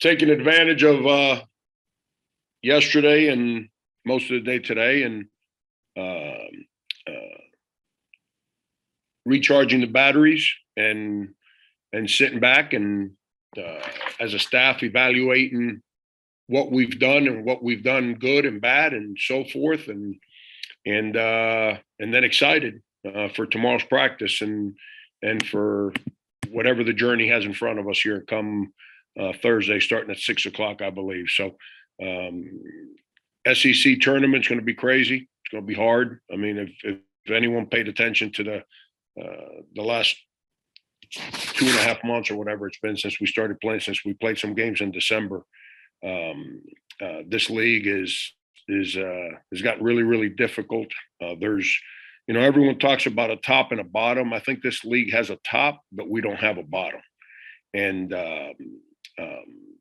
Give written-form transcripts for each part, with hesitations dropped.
taking advantage of yesterday and most of the day today, and recharging the batteries and sitting back and as a staff evaluating what we've done and what we've done good and bad and so forth, and then excited for tomorrow's practice and for whatever the journey has in front of us here come Thursday, starting at 6:00, I believe. So SEC tournament's going to be crazy. It's going to be hard. I mean, if anyone paid attention to the last 2.5 months or whatever it's been since we started playing, since we played some games in December, this league has gotten really, really difficult. There's, everyone talks about a top and a bottom. I think this league has a top, but we don't have a bottom. And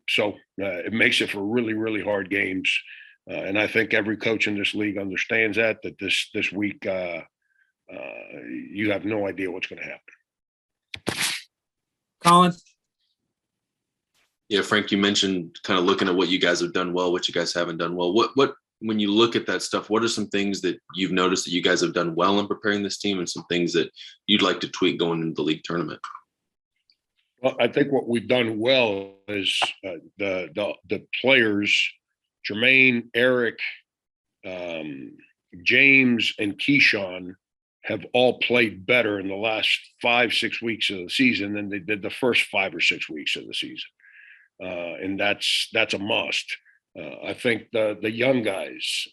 so it makes it for really, really hard games. And I think every coach in this league understands that this week, you have no idea what's going to happen. Colin? Yeah, Frank, you mentioned kind of looking at what you guys have done well, what you guys haven't done well. What when you look at that stuff, what are some things that you've noticed that you guys have done well in preparing this team and some things that you'd like to tweak going into the league tournament? Well, I think what we've done well is the players, Jermaine, Eric, James, and Keyshawn have all played better in the last 5-6 weeks of the season than they did the first 5 or 6 weeks of the season. And that's a must. I think the young guys,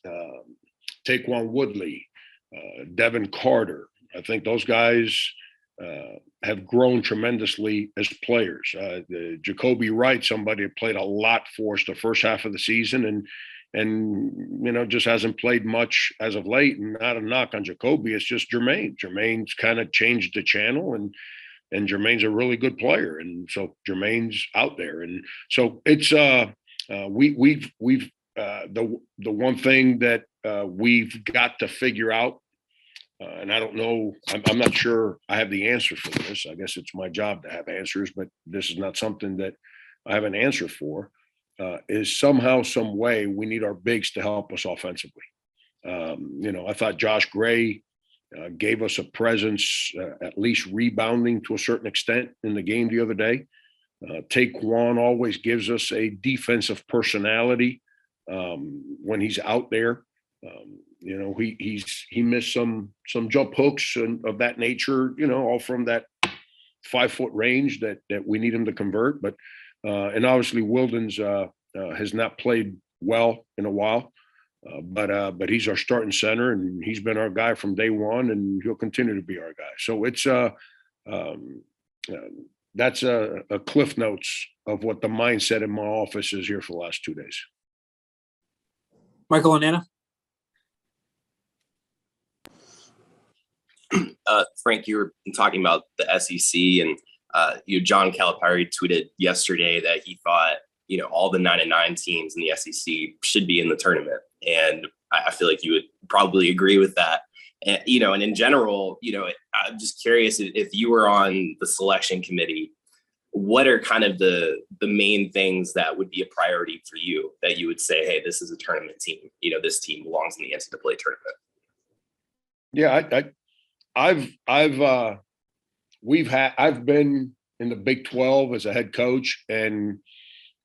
Taquan Woodley, Devin Carter, I think those guys have grown tremendously as players. Jacoby Wright, somebody who played a lot for us the first half of the season and just hasn't played much as of late. And not a knock on Jacoby, it's just Jermaine. Jermaine's kind of changed the channel, and Jermaine's a really good player, and so Jermaine's out there. And so it's we've the one thing that we've got to figure out, and I don't know, I'm not sure I have the answer for this. I guess it's my job to have answers, but this is not something that I have an answer for. Is somehow, some way, we need our bigs to help us offensively. I thought Josh Gray gave us a presence, at least rebounding to a certain extent in the game the other day. Taquan always gives us a defensive personality when he's out there. He missed some jump hooks and of that nature, all from that 5-foot range that we need him to convert. But and obviously Wildens has not played well in a while. But he's our starting center, and he's been our guy from day one, and he'll continue to be our guy. So it's that's a cliff notes of what the mindset in my office is here for the last 2 days. Michael and Anna? Frank, you were talking about the SEC, and John Calipari tweeted yesterday that he thought all the 9-9 teams in the SEC should be in the tournament, and I feel like you would probably agree with that. And and in general, I'm just curious if you were on the selection committee, what are kind of the main things that would be a priority for you that you would say, hey, this is a tournament team. This team belongs in the NCAA tournament. Yeah, I've been in the Big 12 as a head coach, and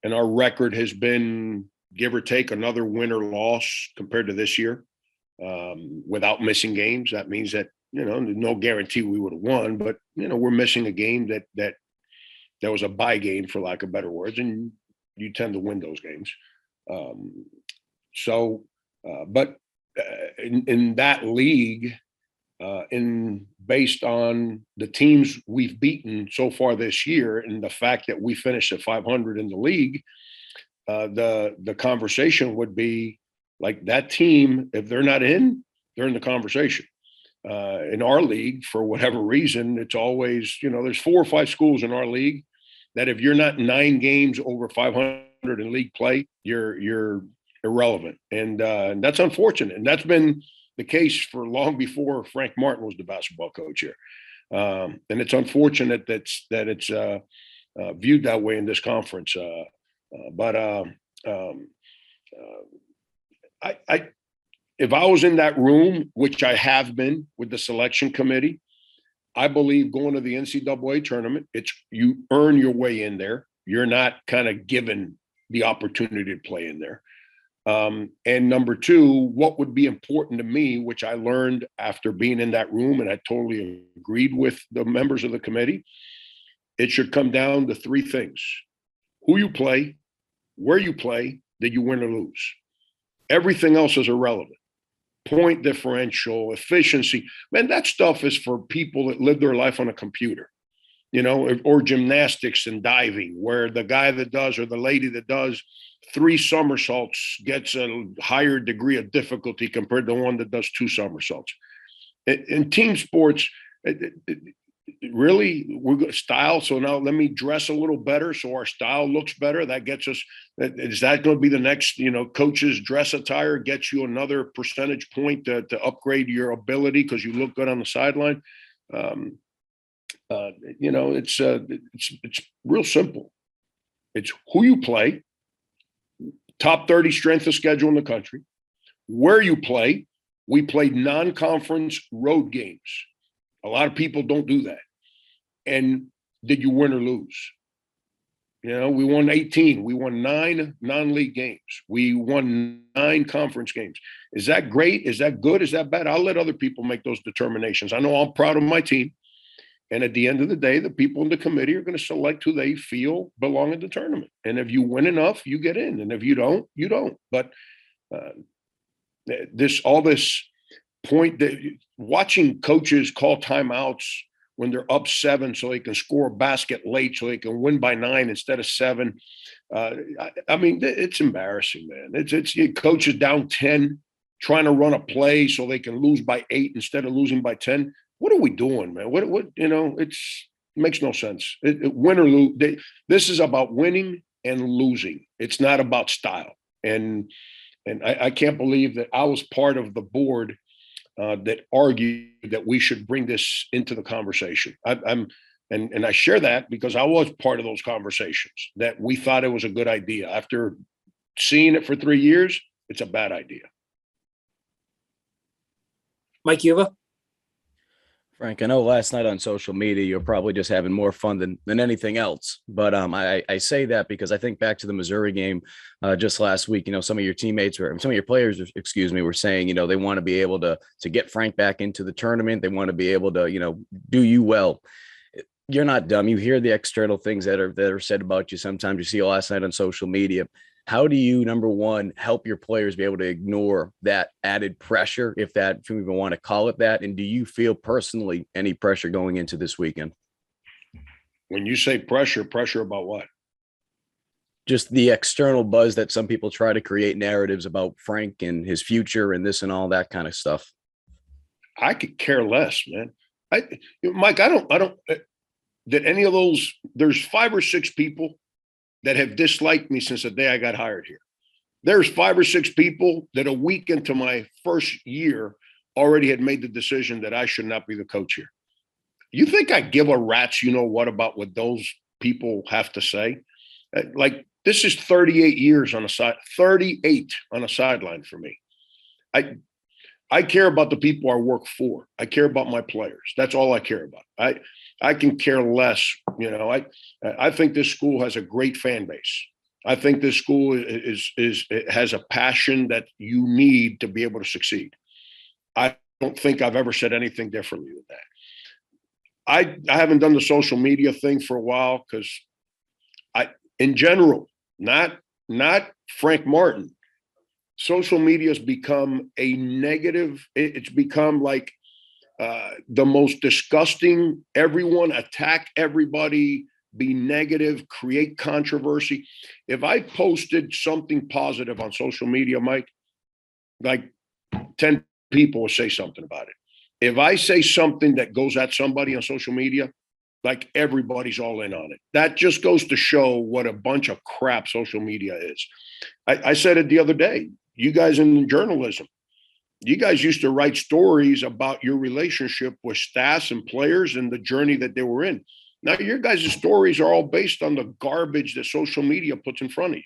our record has been, give or take, another win or loss compared to this year, without missing games. That means that there's no guarantee we would have won, but we're missing a game that was a bye game, for lack of better words, and you tend to win those games. But in that league, based on the teams we've beaten so far this year, and the fact that we finished at 500 in the league, the conversation would be like, that team, if they're not in, they're in the conversation. In our league, for whatever reason, it's always, there's 4 or 5 schools in our league that if you're not 9 games over 500 in league play, you're irrelevant. And that's unfortunate. And that's been the case for long before Frank Martin was the basketball coach here. And it's unfortunate that it's viewed that way in this conference. But um, I if I was in that room, which I have been with the selection committee, I believe going to the NCAA tournament, it's you earn your way in there. You're not kind of given the opportunity to play in there. And number two, what would be important to me, which I learned after being in that room, and I totally agreed with the members of the committee, it should come down to three things: who you play, where you play, did you win or lose? Everything else is irrelevant. Point differential, efficiency, man, that stuff is for people that live their life on a computer, or gymnastics and diving, where the guy that does or the lady that does 3 somersaults gets a higher degree of difficulty compared to one that does 2 somersaults. In team sports, really, we're good style. So now let me dress a little better so our style looks better. That gets us. Is that going to be the next? Coach's dress attire gets you another percentage point to upgrade your ability because you look good on the sideline. It's real simple. It's who you play, top 30 strength of schedule in the country, where you play. We played non-conference road games. A lot of people don't do that. And did you win or lose? We won 18. We won 9 non-league games. We won 9 conference games. Is that great? Is that good? Is that bad? I'll let other people make those determinations. I know I'm proud of my team. And at the end of the day, the people in the committee are going to select who they feel belong in the tournament. And if you win enough, you get in. And if you don't, you don't. But this point that watching coaches call timeouts when they're up 7 so they can score a basket late so they can win by 9 instead of 7. It's embarrassing, man. It's coaches down 10 trying to run a play so they can lose by 8 instead of losing by 10. What are we doing, man? It makes no sense. Win or lose. This is about winning and losing. It's not about style. And I can't believe that I was part of the board that argued that we should bring this into the conversation. And I share that because I was part of those conversations that we thought it was a good idea. After seeing it for 3 years, it's a bad idea. Mike Uva? Frank, I know last night on social media, you're probably just having more fun than anything else. But I say that because I think back to the Missouri game just last week. Some of your teammates some of your players, were saying, they want to be able to get Frank back into the tournament. They want to be able to, do you well. You're not dumb. You hear the external things that are said about you. Sometimes you see last night on social media. How do you, number one, help your players be able to ignore that added pressure, if you even want to call it that? And do you feel personally any pressure going into this weekend? When you say pressure about what? Just the external buzz that some people try to create narratives about Frank and his future and this and all that kind of stuff. I could care less, man. Mike, I don't, that any of those, there's 5 or 6 people that have disliked me since the day I got hired here. There's 5 or 6 people that a week into my first year already had made the decision that I should not be the coach here. You think I give a rat's what about what those people have to say? Like, this is 38 years on a side, 38 on a sideline for me. I care about the people I work for. I care about my players. That's all I care about. I can care less. I think this school has a great fan base. I think this school has a passion that you need to be able to succeed. I don't think I've ever said anything differently than that. I haven't done the social media thing for a while because in general, not Frank Martin, social media has become a negative. It's become like the most disgusting. Everyone attack everybody, be negative, create controversy. If I posted something positive on social media, Mike, like 10 people will say something about it. If I say something that goes at somebody on social media, like everybody's all in on it. That just goes to show what a bunch of crap social media is. I said it the other day. You guys in journalism, you guys used to write stories about your relationship with staffs and players and the journey that they were in. Now your guys' stories are all based on the garbage that social media puts in front of you.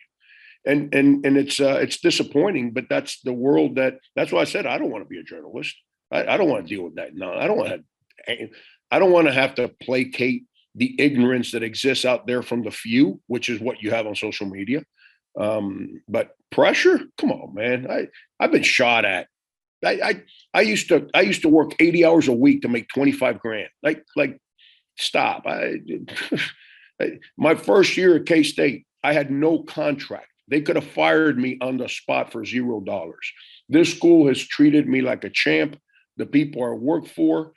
And it's disappointing, but that's the world that's why I said I don't want to be a journalist. I don't want to deal with that. No, I don't want to have to placate the ignorance that exists out there from the few, which is what you have on social media. But pressure, come on, man. I've been shot at. I used to work 80 hours a week to make 25 grand. Like stop. My first year at K-State, I had no contract. They could have fired me on the spot for $0. This school has treated me like a champ. The people I work for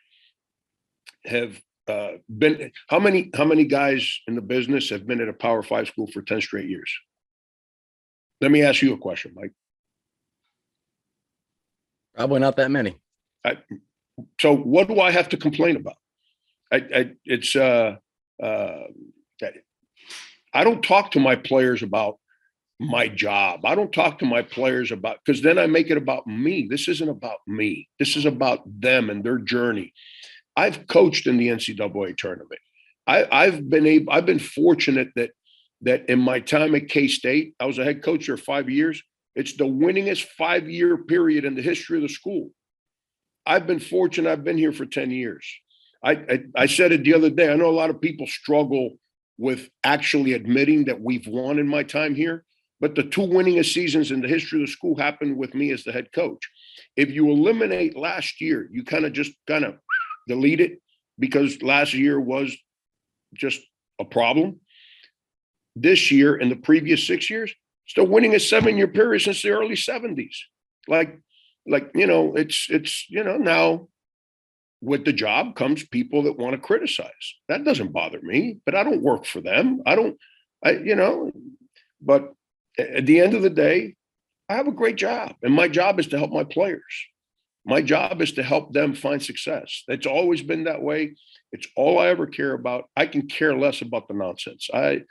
have been. How many guys in the business have been at a Power 5 school for 10 straight years? Let me ask you a question, Mike. Probably not that many. So what do I have to complain about? I don't talk to my players about my job. I don't talk to my players about, because then I make it about me. This isn't about me. This is about them and their journey. I've coached in the NCAA tournament. I've been fortunate that in my time at K-State, I was a head coach there 5 years. It's the winningest 5-year period in the history of the school. I've been fortunate. I've been here for 10 years. I said it the other day. I know a lot of people struggle with actually admitting that we've won in my time here. But the 2 winningest seasons in the history of the school happened with me as the head coach. If you eliminate last year, you kind of delete it because last year was just a problem. This year and the previous 6 years, it's the winningest 7-year period since the early 70s. It's now with the job comes people that want to criticize. That doesn't bother me, but I don't work for them. But at the end of the day, I have a great job, and my job is to help my players. My job is to help them find success. It's always been that way. It's all I ever care about. I can care less about the nonsense. I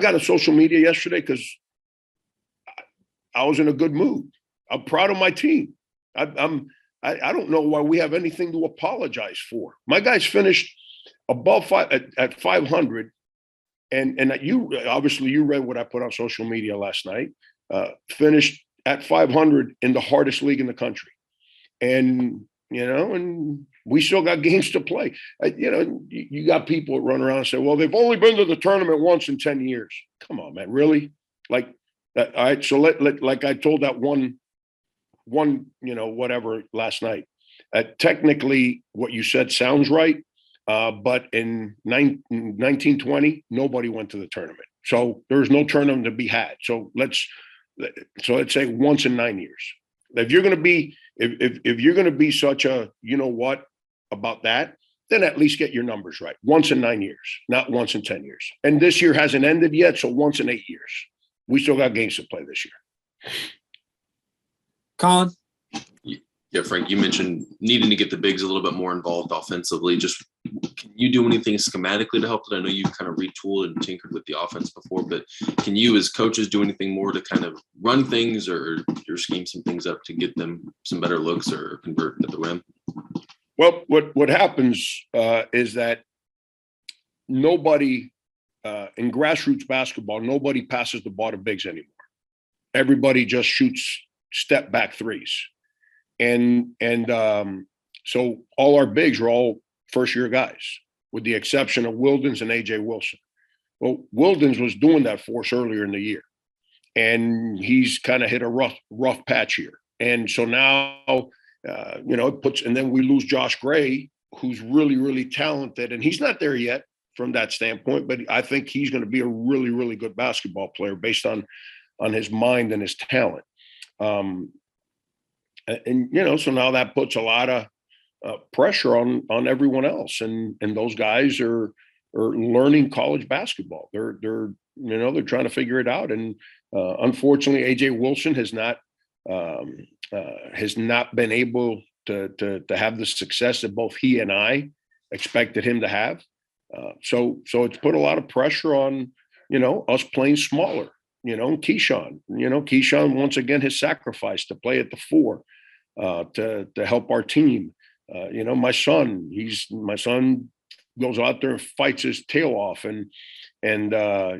got a social media yesterday because I was in a good mood. I'm proud of my team. I don't know why we have anything to apologize for. My guys finished above at 500. And you obviously you read what I put on social media last night. Finished at 500 in the hardest league in the country, and we still got games to play. You got people that run around and say, "Well, they've only been to the tournament once in 10 years." Come on, man, really? All right. So like I told that one whatever last night. Technically, what you said sounds right. But in 1920, nobody went to the tournament. So there's no tournament to be had. So let's say once in 9 years. If you're going to be, if you're going to be such a, about that, then at least get your numbers right. Once in 9 years, not once in 10 years. And this year hasn't ended yet. So once in 8 years, we still got games to play this year. Colin? Yeah, Frank, you mentioned needing to get the bigs a little bit more involved offensively. Just can you do anything schematically to help that? I know you've kind of retooled and tinkered with the offense before, but can you as coaches do anything more to kind of run things or scheme some things up to get them some better looks or convert at the rim? Well, what happens is that nobody in grassroots basketball, nobody passes the ball to bigs anymore. Everybody just shoots step back threes. And so all our bigs are all first-year guys, with the exception of Wildens and AJ Wilson. Well, Wildens was doing that for us earlier in the year, and he's kind of hit a rough patch here. And so now, it puts, and then we lose Josh Gray, who's really, really talented, and he's not there yet from that standpoint, but I think he's going to be a really, really good basketball player based on his mind and his talent. So now that puts a lot of pressure on everyone else, and those guys are learning college basketball. They're trying to figure it out, and unfortunately, AJ Wilson has not been able to have the success that both he and I expected him to have. So it's put a lot of pressure on us playing smaller. Keyshawn once again has sacrificed to play at the 4 to help our team. My son goes out there and fights his tail off, and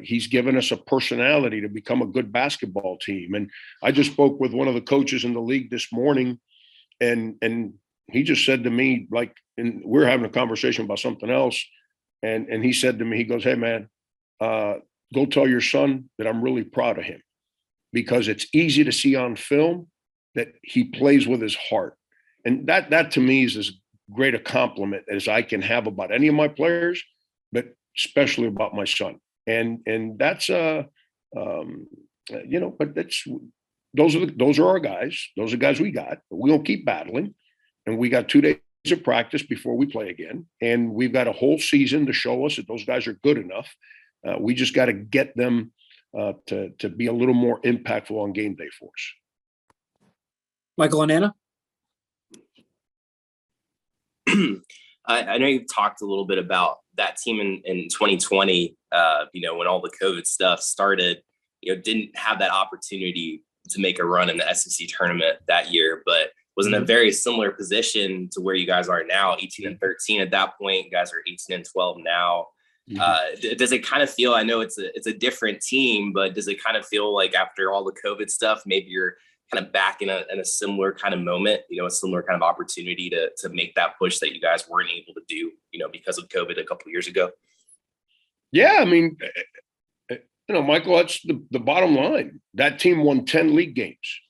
he's given us a personality to become a good basketball team. And I just spoke with one of the coaches in the league this morning, and he just said to me, like, and we're having a conversation about something else, and he said to me, he goes, "Hey man, go tell your son that I'm really proud of him, because it's easy to see on film that he plays with his heart." And that to me is as great a compliment as I can have about any of my players, but especially about my son. And that's but those are our guys. Those are guys we got. We don't keep battling, and we got 2 days of practice before we play again, and we've got a whole season to show us that those guys are good enough. We just got to get them to be a little more impactful on game day for us. Michael and Anna? I know you've talked a little bit about that team in 2020, when all the COVID stuff started, didn't have that opportunity to make a run in the SEC tournament that year, but was in a very similar position to where you guys are now, 18-13 at that point. You guys are 18-12 now. Does it kind of feel, I know it's a different team, but does it kind of feel like after all the COVID stuff, maybe you're kind of back in a similar kind of moment, a similar kind of opportunity to make that push that you guys weren't able to do, because of COVID a couple of years ago? Yeah, I mean, Michael, that's the bottom line. That team won 10 league games.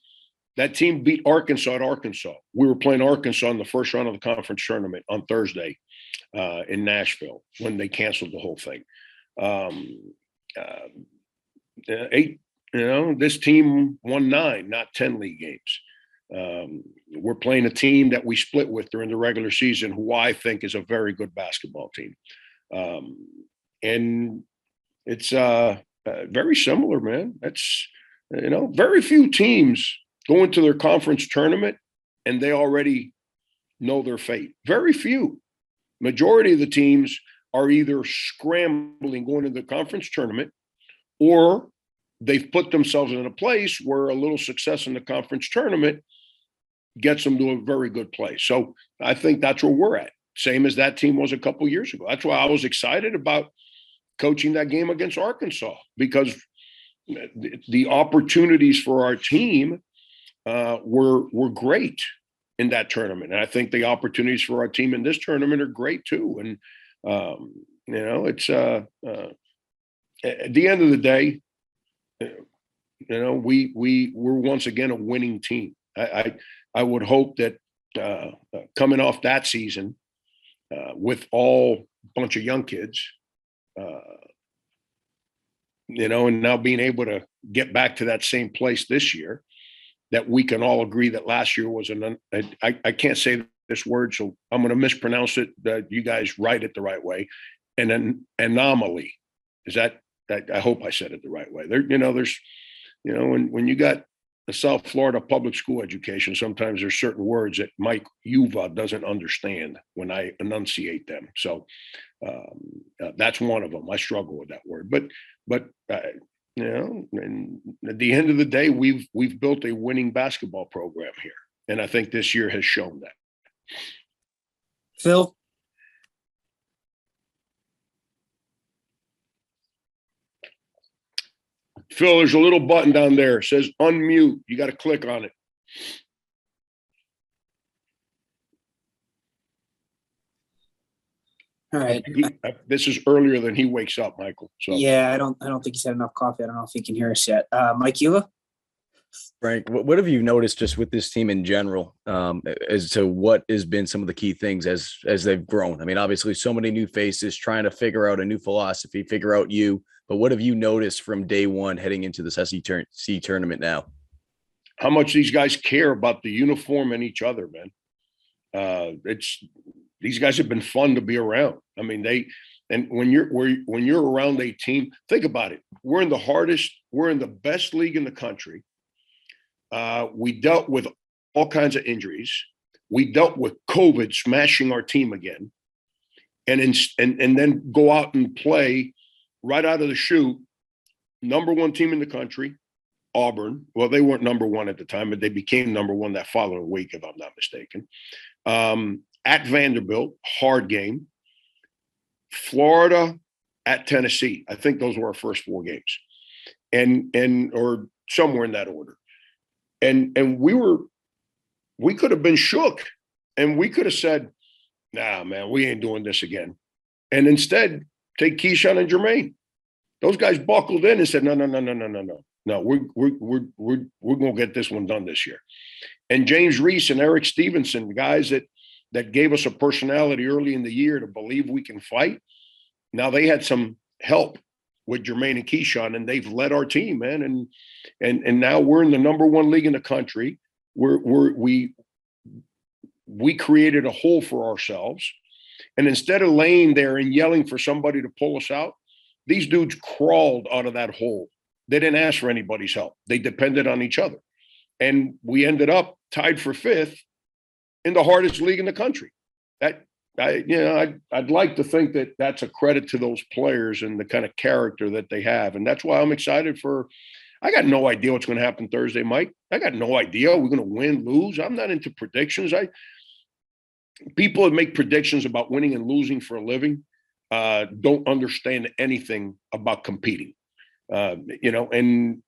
That team beat Arkansas at Arkansas. We were playing Arkansas in the first round of the conference tournament on Thursday in Nashville when they canceled the whole thing. This team won 9, not 10 league games. We're playing a team that we split with during the regular season, who I think is a very good basketball team. And it's very similar, man. That's, very few teams go into their conference tournament and they already know their fate. Very few. Majority of the teams are either scrambling going into the conference tournament, or they've put themselves in a place where a little success in the conference tournament gets them to a very good place. So I think that's where we're at. Same as that team was a couple of years ago. That's why I was excited about coaching that game against Arkansas, because the opportunities for our team were great in that tournament. And I think the opportunities for our team in this tournament are great too. And, it's at the end of the day, we're once again a winning team. I would hope that coming off that season with all bunch of young kids, and now being able to get back to that same place this year, that we can all agree that last year was I can't say this word, so I'm going to mispronounce it, that you guys write it the right way, and an anomaly. Is that I hope I said it the right way. There's when you got a South Florida public school education, sometimes there's certain words that Mike Yuva doesn't understand when I enunciate them. So that's one of them. I struggle with that word, but and at the end of the day, we've built a winning basketball program here, and I think this year has shown that. Phil? Phil, there's a little button down there. It says unmute. You got to click on it. All right. This is earlier than he wakes up, Michael. So Yeah, I don't think he's had enough coffee. I don't know if he can hear us yet. Mike Yuva? Frank, what have you noticed just with this team in general, as to what has been some of the key things as they've grown? I mean, obviously so many new faces trying to figure out a new philosophy, figure out you, but what have you noticed from day one heading into this SEC tournament now? How much these guys care about the uniform and each other, man. These guys have been fun to be around. I mean, when you're around a team, think about it. We're in the best league in the country. We dealt with all kinds of injuries. We dealt with COVID smashing our team again, and then go out and play right out of the chute, number one team in the country, Auburn. Well, they weren't number one at the time, but they became number one that following week, if I'm not mistaken. at Vanderbilt, hard game. Florida, at Tennessee. I think those were our first 4 games, and or somewhere in that order. And we could have been shook, and we could have said, "Nah, man, we ain't doing this again." And instead, take Keyshawn and Jermaine. Those guys buckled in and said, "No, no, no, no, no, no, no. No, we're gonna get this one done this year." And James Reese and Eric Stevenson, guys that gave us a personality early in the year to believe we can fight. Now they had some help with Jermaine and Keyshawn, and they've led our team, man. And now we're in the number 1 league in the country. We created a hole for ourselves. And instead of laying there and yelling for somebody to pull us out, these dudes crawled out of that hole. They didn't ask for anybody's help. They depended on each other. And we ended up tied for 5th in the hardest league in the country. I'd like to think that that's a credit to those players and the kind of character that they have. And that's why I'm excited I got no idea what's going to happen Thursday, Mike. I got no idea. We're going to win, lose. I'm not into predictions. People that make predictions about winning and losing for a living don't understand anything about competing. We're going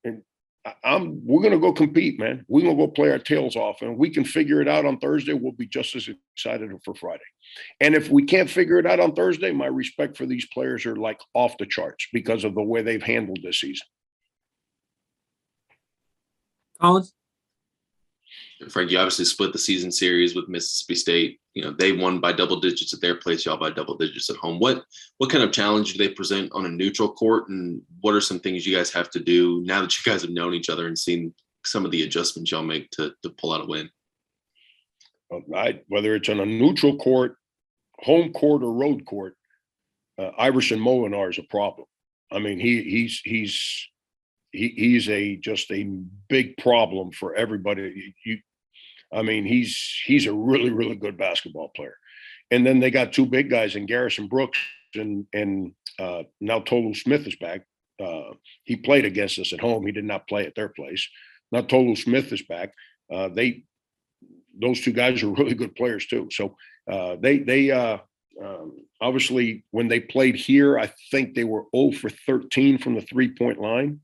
to go compete, man. We're going to go play our tails off, and we can figure it out on Thursday. We'll be just as excited for Friday. And if we can't figure it out on Thursday, my respect for these players are like off the charts because of the way they've handled this season. Colin? Frank, you obviously split the season series with Mississippi State. They won by double digits at their place, y'all by double digits at home. What kind of challenge do they present on a neutral court, and what are some things you guys have to do now that you guys have known each other and seen some of the adjustments y'all make to pull out a win? Whether it's on a neutral court, home court, or road court, Iverson Molinar is a problem. I mean, he's just a big problem for everybody. He's a really, really good basketball player. And then they got 2 big guys in Garrison Brooks and now Tolu Smith is back. He played against us at home. He did not play at their place. Now Tolu Smith is back. Those 2 guys are really good players too. So they obviously when they played here, I think they were 0 for 13 from the 3-point line.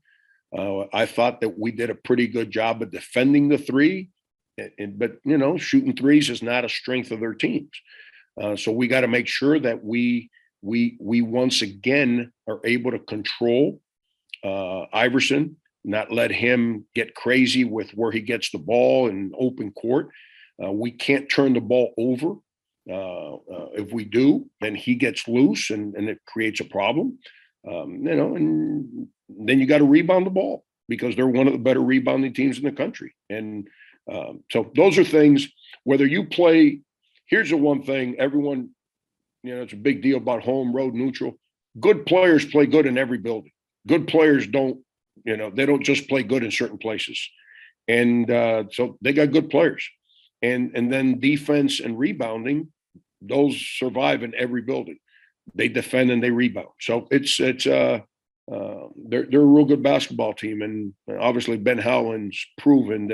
I thought that we did a pretty good job of defending the 3, but shooting threes is not a strength of their teams. So we got to make sure that we once again are able to control Iverson, not let him get crazy with where he gets the ball in open court. We can't turn the ball over. If we do, then he gets loose and it creates a problem. And then you got to rebound the ball because they're one of the better rebounding teams in the country. And so those are things, whether you play, here's the one thing, everyone, it's a big deal about home, road, neutral. Good players play good in every building. Good players they don't just play good in certain places. And so they got good players. And then defense and rebounding, those survive in every building. They defend and they rebound. So they're a real good basketball team. And obviously Ben Howland's proven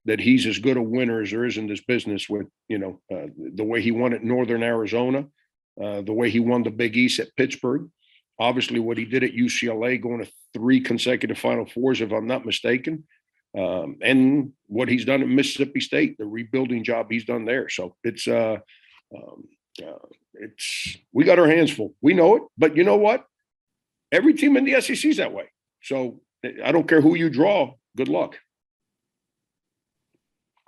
that he's as good a winner as there is in this business with, the way he won at Northern Arizona, the way he won the Big East at Pittsburgh, obviously what he did at UCLA, going to 3 consecutive Final Fours, if I'm not mistaken, and what he's done at Mississippi State, the rebuilding job he's done there. So we got our hands full. We know it, but you know what? Every team in the SEC is that way. So I don't care who you draw. Good luck.